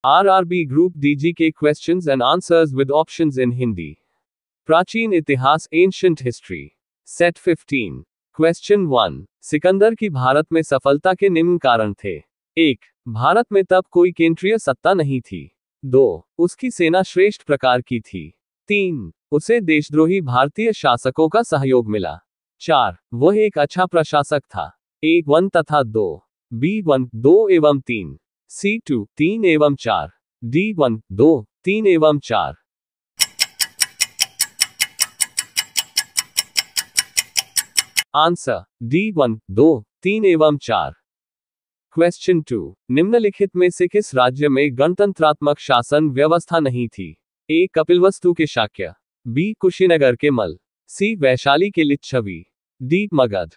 RRB Group DGK questions and answers with options in Hindi. प्राचीन इतिहास ancient history. Set 15। Question 1। Sikandar की भारत में सफलता के निम्न कारण थे। 1। भारत में तब कोई केंद्रीय सत्ता नहीं थी। 2। उसकी सेना श्रेष्ठ प्रकार की थी। 3। उसे देशद्रोही भारतीय शासकों का सहयोग मिला। 4। वह एक अच्छा प्रशासक था। ए 1 तथा 2। बी 1 2 एवं 3। सी 2 3 एवं 4। डी 1 2 3 एवं 4। आंसर डी 1 2 3 एवं 4। क्वेश्चन 2। निम्नलिखित में से किस राज्य में गणतंत्रात्मक शासन व्यवस्था नहीं थी। ए कपिलवस्तु के शाक्य। बी कुशीनगर के मल। सी वैशाली के Lichchhavi. D Magadh.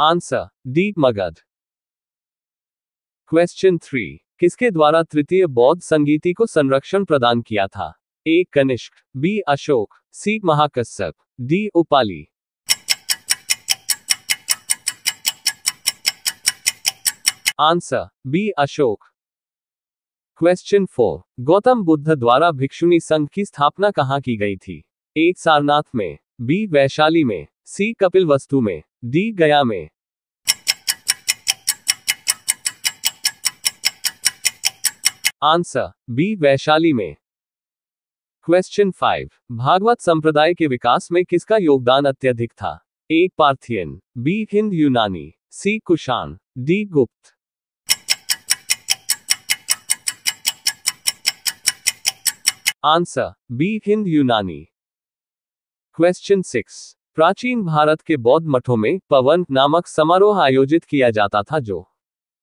Answer D Magadh. Question 3। किसके द्वारा तृतीय बौद्ध संगीति को संरक्षण प्रदान किया था। A Kanishka. B Ashoka. C Mahakashyapa. D Upali. Answer B Ashoka. Question 4। Gautam Buddha द्वारा भिक्षुणी संघ की स्थापना कहां की गई थी। ए सारनाथ में। बी वैशाली में। सी कपिलवस्तु में। डी गया में। आंसर बी वैशाली में। क्वेश्चन 5। भागवत संप्रदाय के विकास में किसका योगदान अत्यधिक था। ए पार्थियन। बी हिंद यूनानी। सी कुषाण। डी गुप्त। आंसर बी हिंद यूनानी। क्वेश्चन 6। प्राचीन भारत के बौद्ध मठों में पवन नामक समारोह आयोजित किया जाता था जो।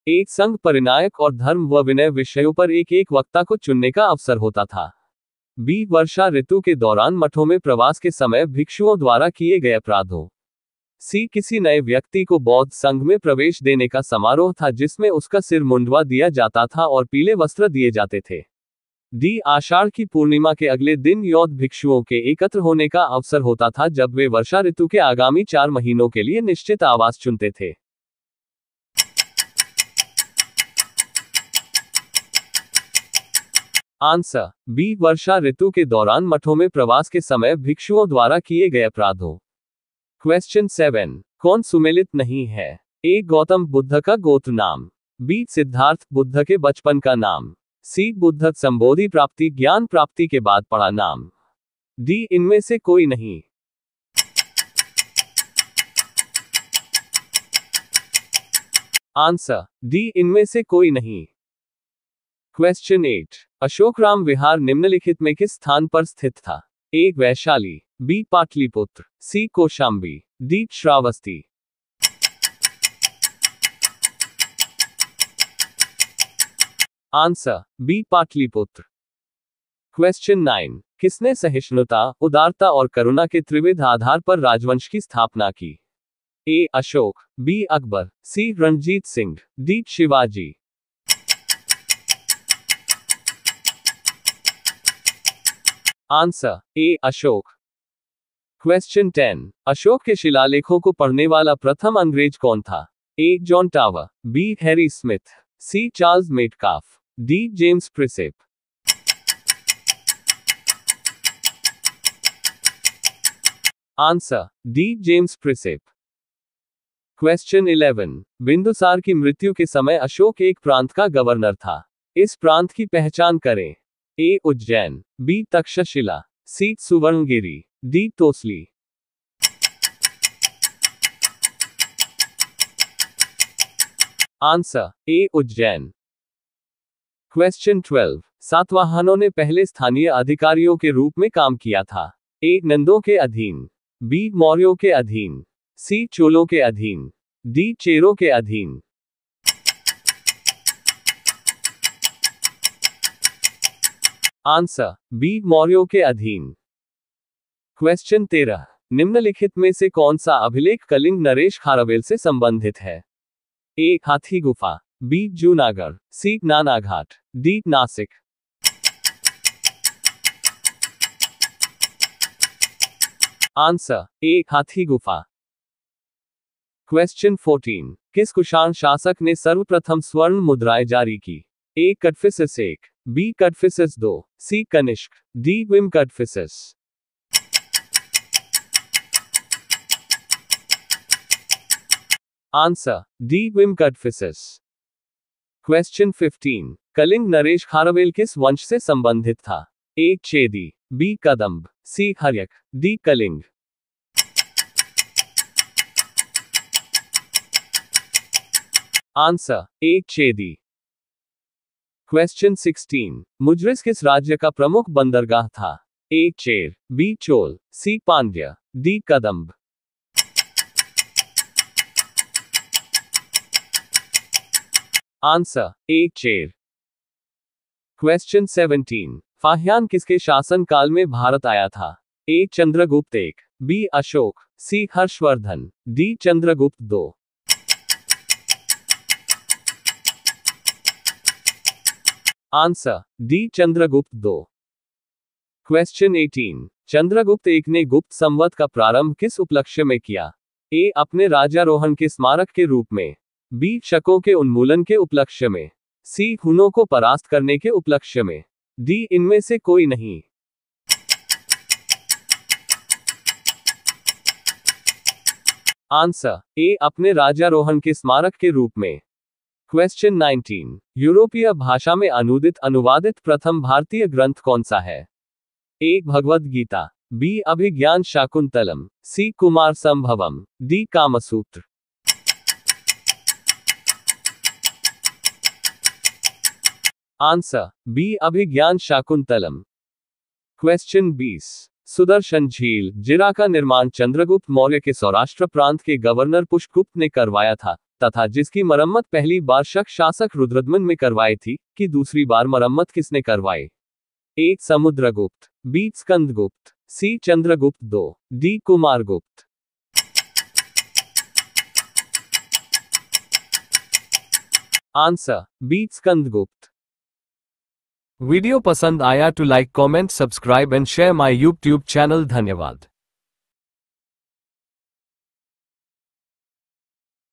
एक संघ परिनायक और धर्म व विनय विषयों पर एक वक्ता को चुनने का अवसर होता था। बी वर्षा ऋतु के दौरान मठों में प्रवास के समय भिक्षुओं द्वारा किए गए अपराधों। सी किसी नए व्यक्ति को बौद्ध संघ में प्रवेश देने का समारोह था जिसमें उसका सिर मुंडवा दिया जाता था और पीले वस्त्र दिए जाते थे। डी आषाढ़ की पूर्णिमा के अगले दिन यौद्ध भिक्षुओं के एकत्र होने का अवसर होता था जब वे वर्षा ऋतु के आगामी 4 महीनों के लिए निश्चित आवास चुनते थे। आंसर बी वर्षा ऋतु के दौरान मठों में प्रवास के समय भिक्षुओं द्वारा किए गए अपराधों। क्वेश्चन 7। कौन सुमेलित नहीं है। ए गौतम बुद्ध का गोत्र नाम। बी सिद्धार्थ बुद्ध के बचपन का नाम। सी बुद्ध संबोधि प्राप्ति ज्ञान प्राप्ति के बाद पढ़ा नाम। डी इनमें से कोई नहीं। आंसर डी इनमें से कोई नहीं। क्वेश्चन 8। अशोकराम विहार निम्नलिखित में किस स्थान पर स्थित था। A Vaishali. B Pataliputra. C Kaushambi. D Shravasti. Answer B Pataliputra. Question 9। किसने सहिष्णुता उदारता और करुणा के त्रिविध आधार पर राजवंश की स्थापना की। A Ashoka. B Akbar. C Ranjit Singh. D Shivaji. Answer A Ashoka. Question 10। Ashoka के शिलालेखों को पढ़ने वाला प्रथम अंग्रेज कौन था। A John Tower. B Harry Smith. C Charles Metcalfe. D James Prinsep. Answer D James Prinsep. Question 11। Bindusara की मृत्यु के समय अशोक एक प्रांत का गवर्नर था। इस प्रांत की पहचान करें। A Ujjain. B Takshashila. C Suvarnagiri. D Tosali. Answer A Ujjain. Question 12। सातवाहनों ने पहले स्थानीय अधिकारियों के रूप में काम किया था। ए नंदों के अधीन। बी मौर्यों के अधीन। सी चोलों के अधीन। डी चेरों के अधीन। आंसर बी मौर्यों के अधीन। क्वेश्चन 13। निम्नलिखित में से कौन सा अभिलेख कलिंग नरेश खारवेल से संबंधित है। A Hathi Gufa. B Junagadh. C Nanaghat. D Nashik. Answer A Hathi Gufa. Question 14, किस कुषाण शासक ने सर्वप्रथम स्वर्ण मुद्राएं जारी की? A Kadphises 1, B Kadphises 2, C Kanishka, D Vima Kadphises. Answer D Vima Kadphises. Question 15, Kalinga नरेश खारवेल किस वंश से संबंधित था? A Chedi, B Kadamba, C Haryanka, D Kalinga. Answer A Chedi. Question 16, Muziris किस राज्य का प्रमुख बंदरगाह था? A Chera, B Chola, C Pandya, D Kadamba. Answer A Chera. Question 17, Fahien किसके शासन काल में भारत आया था? ए Chandragupta 1, B Ashoka, C Harshavardhana, D Chandragupta 2। Answer D Chandragupta 2। Question 18, Chandragupta 1 ने गुप्त संवत का प्रारंभ किस उपलक्ष्य में किया? ए अपने राज्यारोहण के स्मारक के रूप में, बी शकों के उन्मूलन के उपलक्ष्य में, सी हुनों को परास्त करने के उपलक्ष्य में, डी इनमें से कोई नहीं। आंसर ए अपने राज्यारोहण के स्मारक के रूप में। क्वेश्चन 19, यूरोपीय भाषा में अनुदित अनुवादित प्रथम भारतीय ग्रंथ कौन सा है? ए भगवद गीता, बी अभिज्ञान शाकुंतलम, सी Kumar संभवम, D Kamasutra. Answer B अभिज्ञान शाकुंतलम। क्वेश्चन 20, सुदर्शन झील जिरा का निर्माण चंद्रगुप्त मौर्य के सौराष्ट्र प्रांत के गवर्नर पुष्पगुप्त ने करवाया था तथा जिसकी मरम्मत पहली बार शक शासक रुद्रदमन में करवाई थी कि दूसरी बार मरम्मत किसने करवाई? A Samudragupta, B Skandagupta, C Chandragupta 2, D Kumaragupta. Answer B Skandagupta. Video पसंद आया तो like comment subscribe and share my YouTube channel. धन्यवाद।